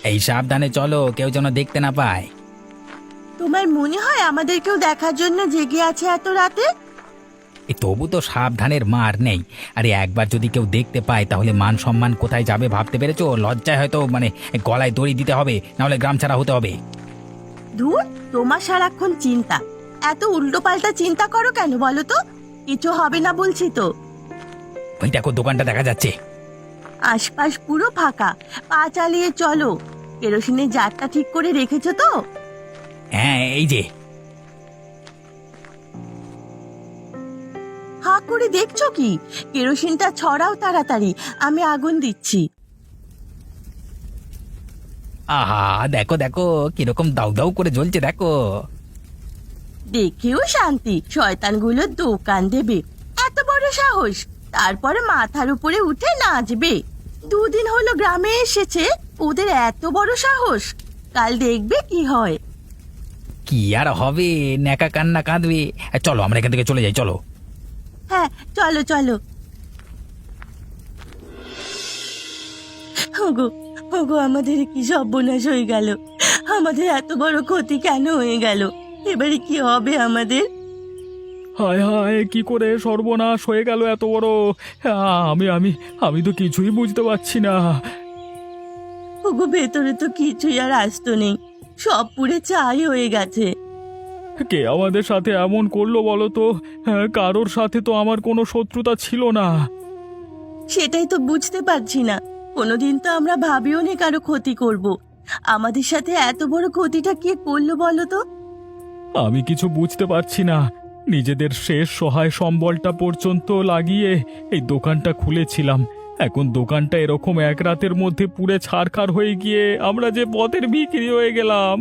এই সাবধানে চলো, কেউ যেন দেখতে না পায়। তোমার মনে হয় আমাদের কেউ দেখার জন্য জেগে আছে এত রাতে? তবু তো সাবধানের মার নেই। আরে একবার যদি কেউ দেখতে পায় তাহলে মান সম্মান কোথায় যাবে ভাবতে পেরেছো? লজ্জায় হয়তো গলায় দড়ি দিতে হবে, না হলে গ্রাম ছাড়া হতে হবে। ধুর, তোমার সারাক্ষণ চিন্তা। এত উল্টো পাল্টা চিন্তা করো কেন বলো তো? কিছু হবে না বলছি তো। ওই দেখো দোকানটা দেখা যাচ্ছে। আশপাশ পুরো ফাঁকা, পা চালিয়ে চলো। কেরোসিনের জারটা ঠিক করে রেখেছো তো? হ্যাঁ, এই যে। হা করে দেখছো কি? কেরোসিনটা ছড়াও তাড়াতাড়ি, আমি আগুন দিচ্ছি। আহা, দেখো দেখো কিরকম দাউ দাউ করে জ্বলছে দেখো। দেখেও শান্তি, শয়তানগুলো দোকান দেবে। এত বড় সাহস! তারপরে মাথার উপরে উঠে নাচবে। দুদিন হলো গ্রামে এসেছে, ওদের এত বড় সাহস! কাল দেখবে কি হয়। কি আর হবে, ন্যাকা কান্না কাঁদবে। চলো আমরা এখান থেকে চলে যাই, চলো। হ্যাঁ, চলো চলো। ওগো, ওগো, আমাদের কি সর্বনাশ হয়ে গেল! আমাদের এত বড় ক্ষতি কেন হয়ে গেল? এবারে কি হবে আমাদের? হায় হায়, কি করে সর্বনাশ হয়ে গেল এত বড়! আমি আমি আমি তো কিছুই বুঝতে পারছি না। ওগো, ভেতরে তো কিছুই আর আসতো নেই, সব পুড়ে ছাই হয়ে গেছে। কে আমাদের সাথে এমন করলো বলো তো? কারোর সাথে তো আমার কোনো শত্রুতা ছিল না। সেটাই তো বুঝতে পারছি না। কোনোদিন তো আমরা ভাবিও নি কারো ক্ষতি করব। আমাদের সাথে এত বড় ক্ষতিটা কে করলো বলো তো? আমি কিছু বুঝতে পারছি না। নিজেদের শেষ সহায় সম্বলটা পর্যন্ত লাগিয়ে এই দোকানটা খুলেছিলাম। এখন দোকানটা এরকম এক রাতের মধ্যে পুড়ে ছারখার হয়ে গিয়ে আমরা যে পথের ভিখিরি হয়ে গেলাম।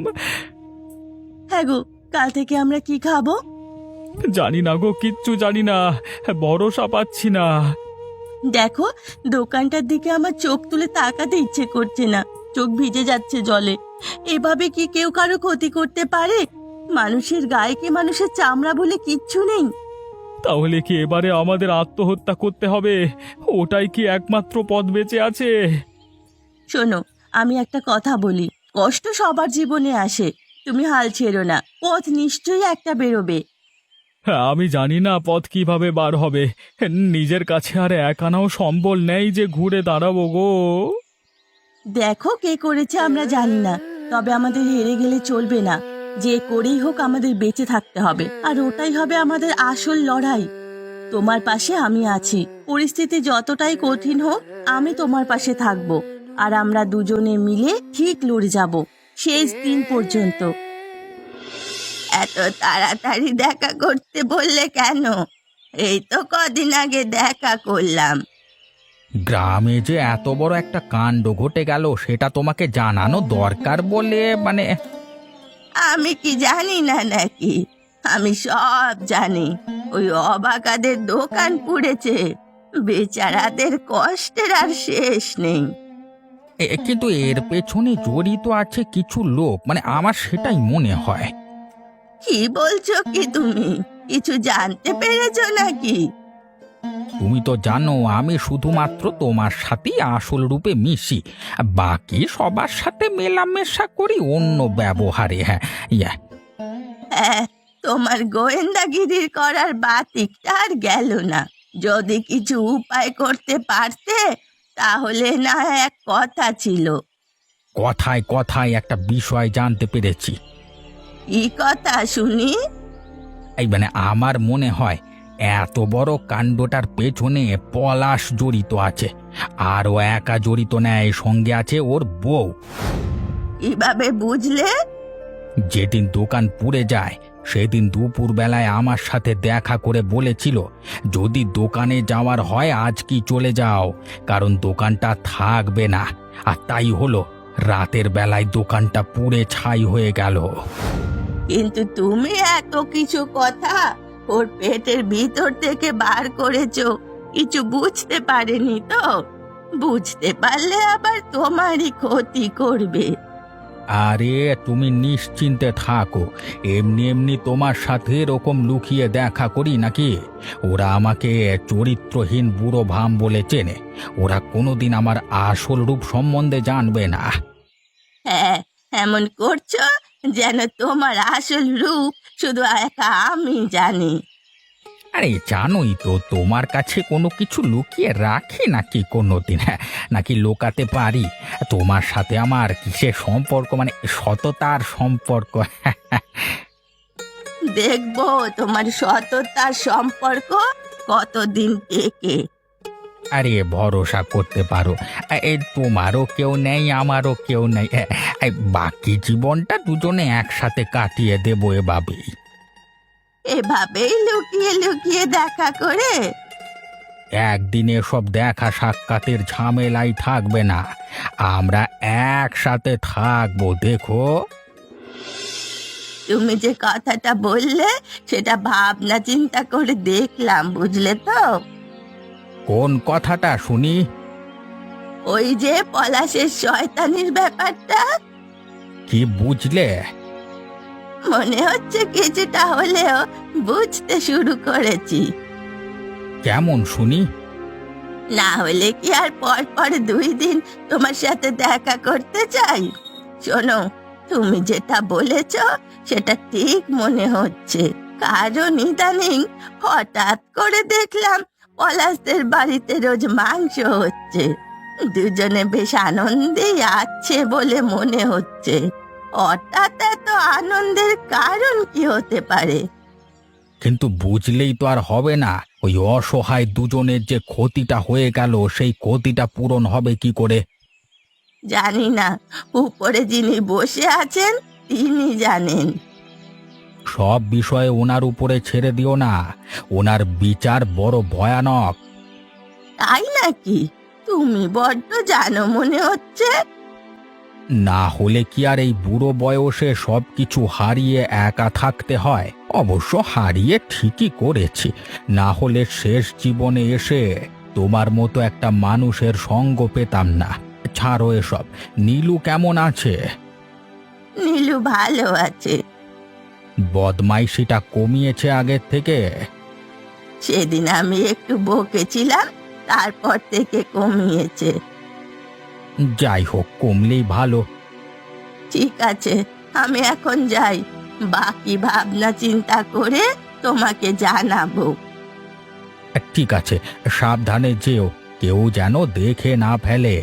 হ্যাঁ গো, কাল থেকে আমরা কি খাবো? জানি না গো, কিচ্ছু জানি না। ভরসা পাচ্ছি না। দেখো, দোকানটার দিকে আমার চোখ তুলে তাকাতে ইচ্ছে করছে না। চোখ ভিজে যাচ্ছে জলে। এভাবে কি কেউ কারো ক্ষতি করতে পারে? মানুষের গায়ে কি মানুষের চামড়া বলে কিচ্ছু নেই? তাহলে কি এবারে আমাদের আত্মহত্যা করতে হবে? ওটাই কি একমাত্র পথ বেঁচে আছে? শোনো, আমি একটা কথা বলি। কষ্ট সবার জীবনে আসে, তুমি হাল ছেড়ো না। পথ নিশ্চয়ই একটা বেরোবে। হ্যাঁ, আমি জানি না পথ কিভাবে বার হবে। নিজের কাছে আর এক আনাও সম্বল নেই যে ঘুরে দাঁড়াবো গো। দেখো, কে করেছে আমরা জানি না, তবে আমাদের হেরে গেলে চলবে না। যে করেই হোক আমাদের বেঁচে থাকতে হবে, আর ওটাই হবে আমাদের আসল লড়াই। তোমার পাশে আমি আছি। পরিস্থিতি যতটাই কঠিন হোক, আমি তোমার পাশে থাকবো। আর আমরা দুজনে মিলে ঠিক লড়ে যাব শেষ দিন পর্যন্ত। এত তাড়াতাড়ি দেখা করতে বললে কেন? এই তো কদিন আগে দেখা করলাম। গ্রামে যে এত বড় একটা কাণ্ড ঘটে গেল সেটা তোমাকে জানানো দরকার বলে আমি কি জানি না নাকি? আমি সব জানি। ওই অবাকাদের দোকান পুড়েছে। বেচারাদের কষ্টের আর শেষ নেই। কিন্তু এর পেছনে জড়িত আছে কিছু লোক, আমার সেটাই মনে হয়। কি বলছো কি তুমি? কিছু জানতে পেরেছো নাকি? তুমি তো জানো আমি শুধুমাত্র তোমার সাথেই আসল রূপে মিশি, বাকি সবার সাথে মেলামেশা করি অন্য ব্যবহারে। হ্যাঁ, ইয়া। হ্যাঁ, তোমার গোয়েন্দাগিরির করার বাতিকটা আর গেল না। যদি কিছু উপায় করতে পারতে তাহলে না এক কথা ছিল। কথায় কথায় একটা বিষয় জানতে পেরেছি। কি কথা শুনি? এই আমার মনে হয় এত বড় কাণ্ডটার পেছনে পলাশ জড়িত আছে। আর ও একা জড়িত নেয়, সঙ্গে আছে ওর বউ। কিভাবে বুঝলে? যেদিন দোকান পুড়ে যায় সেদিন দুপুর বেলায় আমার সাথে দেখা করে বলেছিল, যদি দোকানে যাওয়ার হয় আজ কি চলে যাও, কারণ দোকানটা থাকবে না। আর তাই হলো, রাতের বেলায় দোকানটা পুড়ে ছাই হয়ে গেল। কিন্তু তুমি এত কিছু কথা ওর পেটের ভিতর থেকে বার করেছো, কিছু বুঝতে পারেনি তো? বুঝতে পারলে আবার তোমারই ক্ষতি করবে। আরে তুমি নিশ্চিন্তে থাকো, এমনি এমনি তোমার সাথে এরকম লুকিয়ে দেখা করি নাকি? ওরা আমাকে চরিত্রহীন বুড়ো ভাম বলে চেনে। ওরা কোনোদিন আমার আসল রূপ সম্বন্ধে জানবে না। হ্যাঁ, এমন করছো যেন তোমার আসল রূপ শুধু একা আমি জানি। আরে জানোই তো তোমার কাছে কোনো কিছু লুকিয়ে রাখি নাকি কোনোদিন, হ্যাঁ, নাকি লুকাতে পারি? তোমার সাথে আমার কিসের সম্পর্ক, মানে সততার সম্পর্ক। দেখবো তোমার সততার সম্পর্ক কতদিন টেকে। আরে ভরসা করতে পারো, তোমারও কেউ নেই আমারও কেউ নেই, বাকি জীবনটা দুজনে একসাথে কাটিয়ে দেবো এভাবেই। এভাবেই লুকিয়ে লুকিয়ে দেখা করে? একদিনে সব দেখা সাক্ষাতের ঝামেলাই থাকবে না, আমরা একসাথে থাকবো, দেখো। তুমি যে কথাটা বললে সেটা ভাবনা চিন্তা করে দেখলাম, বুঝলে তো। কোন কথাটা শুনি? ওই যে পলাশের শয়তানির ব্যাপারটা। কি বুঝলে? মনে হচ্ছে কিছুটা হলেও বুঝতে শুরু করেছি। কেমন শুনি? না হলে কি আর পর পর 2 দিন তোমার সাথে দেখা করতে চাই? শোনো, তুমি যেটা বলেছ সেটা ঠিক মনে হচ্ছে, কারণ ইদানিং হঠাৎ করে দেখলাম পলাশদের বাড়িতে রোজ মাংস হচ্ছে। দুজনে বেশ আনন্দেই আছে বলে মনে হচ্ছে। হঠাৎ এত আনন্দের কারণ কি হতে পারে? কিন্তু বুঝলেই তো আর হবে না, ওই অসহায় দুজনের যে ক্ষতিটা হয়ে গেল সেই ক্ষতিটা পূরণ হবে কি করে? জানি না, উপরে যিনি বসে আছেন তিনি জানেন। সব বিষয়ে ওনার উপরে ছেড়ে দিও না, ওনার বিচার বড় ভয়ানক। তাই নাকি? তুমি বড্ড জানো মনে হচ্ছে। না হলে কি আর এই বুড়ো বয়সে সব কিছু হারিয়ে একা থাকতে হয়? অবশ্য হারিয়ে ঠিকই করেছি, না হলে শেষ জীবনে এসে তোমার মতো একটা মানুষের সঙ্গ পেতাম না। ছাড়ো এসব। নীলু কেমন আছে? নীলু ভালো আছে। বদমাইশিটা কমিয়েছে আগের থেকে? সেদিন আমি একটু বকেছিলাম, তারপর থেকে কমিয়েছে। যাই হোক, কমলেই ভালো। ঠিক আছে, আমি এখন যাই, বাকি ভাবনা চিন্তা করে তোমাকে জানাবো। ঠিক আছে, সাবধানে যেও, কেউ যেন দেখে না ফেলে।